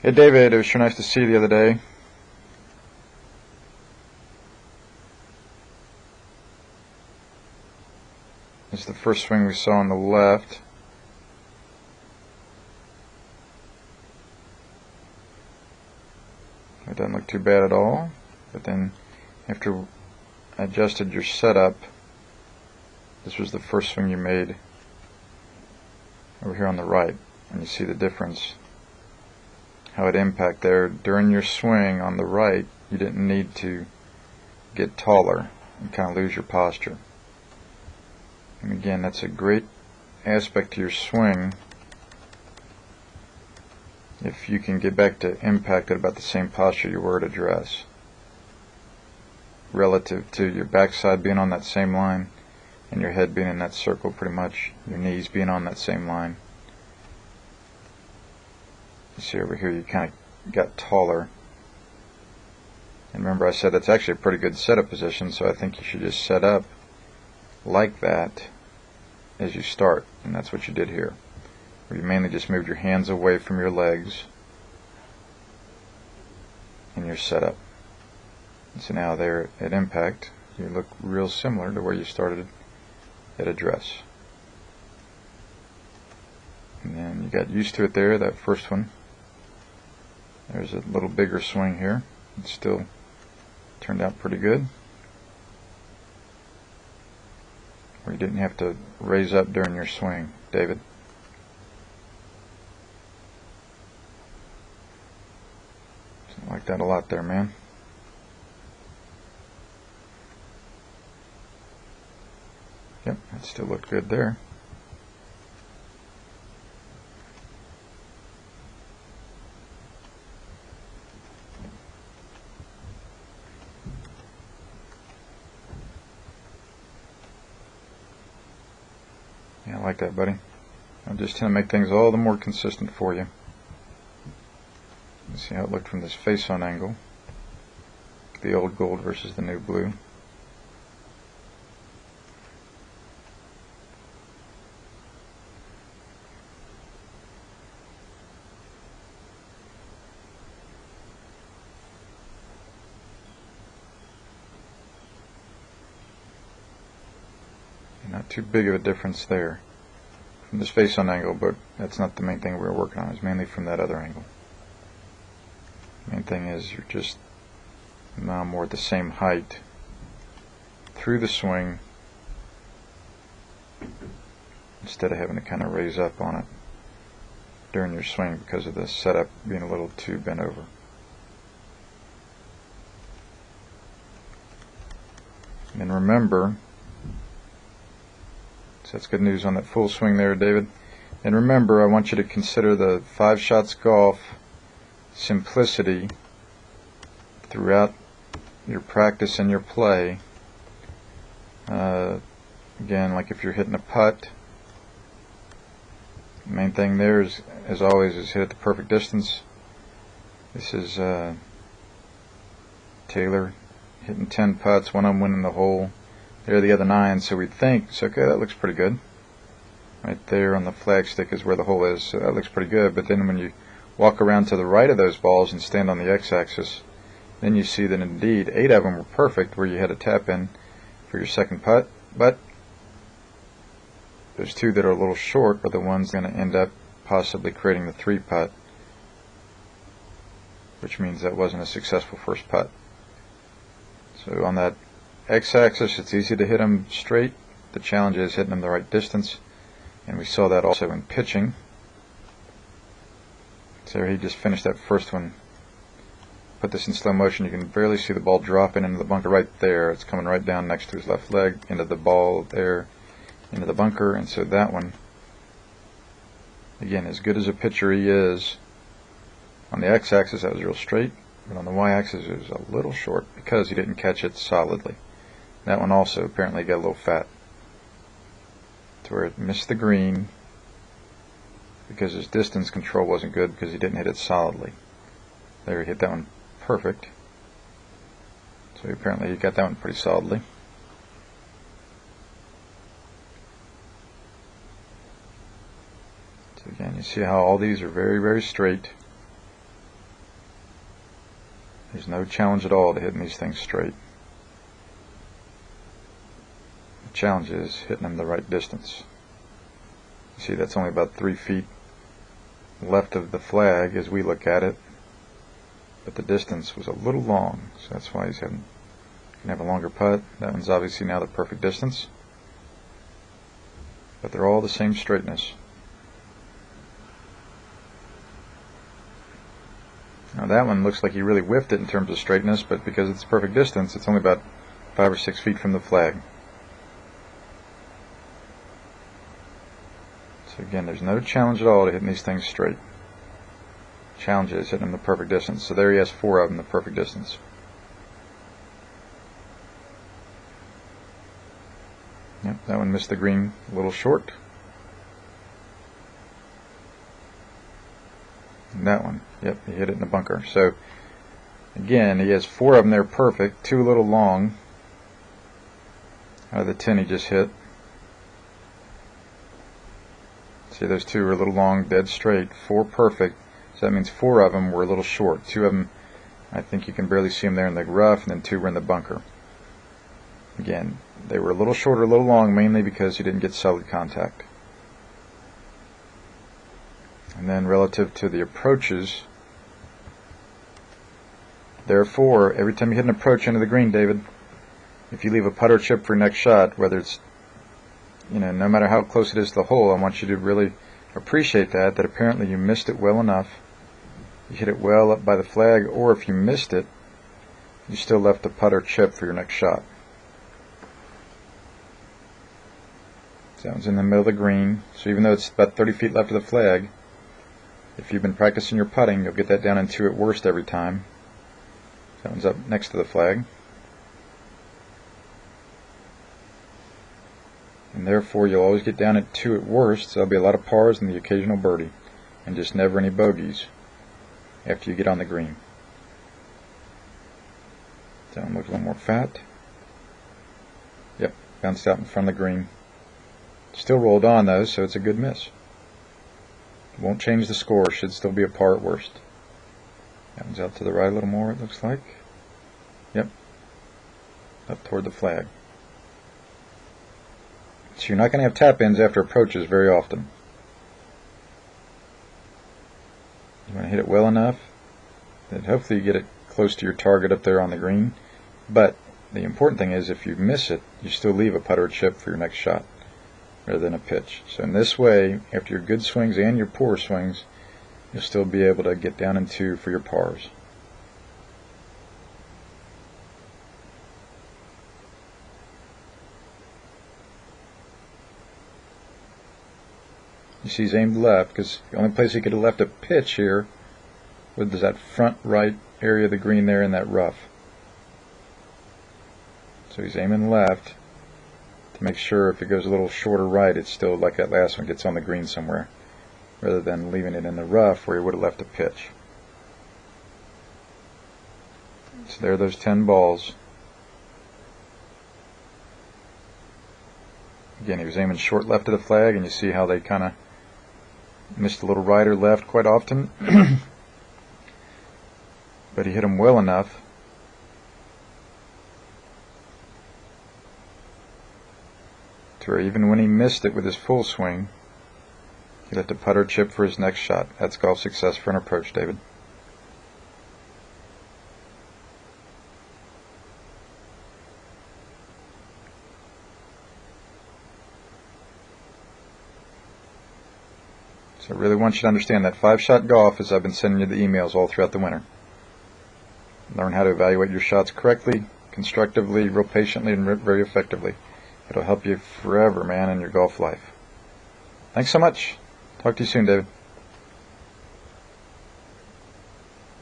Hey David, it was sure nice to see you the other day. This is the first swing we saw on the left. It doesn't look too bad at all, but then after I adjusted your setup, this was the first swing you made over here on the right, and you see the difference, how it impacted there. During your swing on the right, you didn't need to get taller and kind of lose your posture. And again, that's a great aspect to your swing if you can get back to impact at about the same posture you were at address, relative to your backside being on that same line and your head being in that circle, pretty much your knees being on that same line. You see over here you kind of got taller. And remember I said that's actually a pretty good setup position, so I think you should just set up like that as you start, and that's what you did here, where you mainly just moved your hands away from your legs in your setup. And so now there at impact you look real similar to where you started at address. And then you got used to it there, that first one. There's a little bigger swing here. It still turned out pretty good, where you didn't have to raise up during your swing, David. I like that a lot there, man. Yep, that still looked good there. Yeah, I like that, buddy. I'm just trying to make things all the more consistent for you. See how it looked from this face-on angle. The old gold versus the new blue. Not too big of a difference there from this face-on angle, but that's not the main thing we're working on. It's mainly from that other angle. Main thing is you're just now more at the same height through the swing instead of having to kind of raise up on it during your swing because of the setup being a little too bent over. And remember, so that's good news on that full swing there, David. And remember, I want you to consider the 5 shots golf simplicity throughout your practice and your play. Again, like if you're hitting a putt, the main thing there is, as always, is hit at the perfect distance. This is Taylor hitting 10 putts, one of them winning the hole. There are the other 9, so we'd think, so okay, that looks pretty good. Right there on the flagstick is where the hole is, so that looks pretty good. But then when you walk around to the right of those balls and stand on the x-axis, then you see that indeed 8 of them were perfect, where you had a tap in for your second putt, but there's 2 that are a little short, but the one's going to end up possibly creating the 3 putt, which means that wasn't a successful first putt. So on that x-axis, it's easy to hit them straight. The challenge is hitting them the right distance, and we saw that also in pitching. So he just finished that first one. Put this in slow motion. You can barely see the ball dropping into the bunker right there. It's coming right down next to his left leg, into the ball there, into the bunker. And so that one, again, as good as a pitcher he is, on the x-axis that was real straight, but on the y-axis it was a little short because he didn't catch it solidly. That one also apparently got a little fat, to where it missed the green because his distance control wasn't good because he didn't hit it solidly. There, he hit that one perfect. So apparently he got that one pretty solidly. So again, you see how all these are very, very straight. There's no challenge at all to hitting these things straight. The challenge is hitting them the right distance. You see, that's only about 3 feet left of the flag as we look at it, but the distance was a little long, so that's why he's can have a longer putt. That one's obviously now the perfect distance, but they're all the same straightness. Now that one looks like he really whiffed it in terms of straightness, but because it's perfect distance, it's only about 5 or 6 feet from the flag. So again, there's no challenge at all to hitting these things straight. Challenge is hitting them the perfect distance. So there he has 4 of them the perfect distance. Yep, that one missed the green a little short. And that one, yep, he hit it in the bunker. So again, he has 4 of them there perfect, 2 a little long out of the 10 he just hit. See, those 2 are a little long, dead straight, 4 perfect. So that means 4 of them were a little short. 2 of them, I think you can barely see them there in the rough, and then 2 were in the bunker. Again, they were a little short or a little long, mainly because you didn't get solid contact. And then relative to the approaches, therefore, every time you hit an approach into the green, David, if you leave a putt or chip for your next shot, whether it's, no matter how close it is to the hole, I want you to really appreciate that apparently you missed it well enough. You hit it well up by the flag, or if you missed it, you still left a putt or chip for your next shot. So that one's in the middle of the green, so even though it's about 30 feet left of the flag, if you've been practicing your putting, you'll get that down in 2 at worst every time. That one's up next to the flag. And therefore you'll always get down at 2 at worst, so there'll be a lot of pars and the occasional birdie, and just never any bogeys after you get on the green. That one looks a little more fat. Yep, bounced out in front of the green. Still rolled on though, so it's a good miss. Won't change the score, should still be a par at worst. That one's out to the right a little more, it looks like. Yep, up toward the flag. So you're not going to have tap-ins after approaches very often. You want to hit it well enough that hopefully you get it close to your target up there on the green. But the important thing is, if you miss it, you still leave a putt or chip for your next shot rather than a pitch. So in this way, after your good swings and your poor swings, you'll still be able to get down in 2 for your pars. You see he's aimed left, because the only place he could have left a pitch here was that front right area of the green there in that rough. So he's aiming left to make sure if it goes a little shorter right, it's still like that last one, gets on the green somewhere, rather than leaving it in the rough where he would have left a pitch. So there are those 10 balls. Again, he was aiming short left of the flag, and you see how they kind of missed a little right or left quite often. But he hit them well enough to where even when he missed it with his full swing, he let the putter chip for his next shot. That's golf success for an approach, David. So I really want you to understand that 5-shot golf, as I've been sending you the emails all throughout the winter. Learn how to evaluate your shots correctly, constructively, real patiently, and very effectively. It'll help you forever, man, in your golf life. Thanks so much. Talk to you soon, David.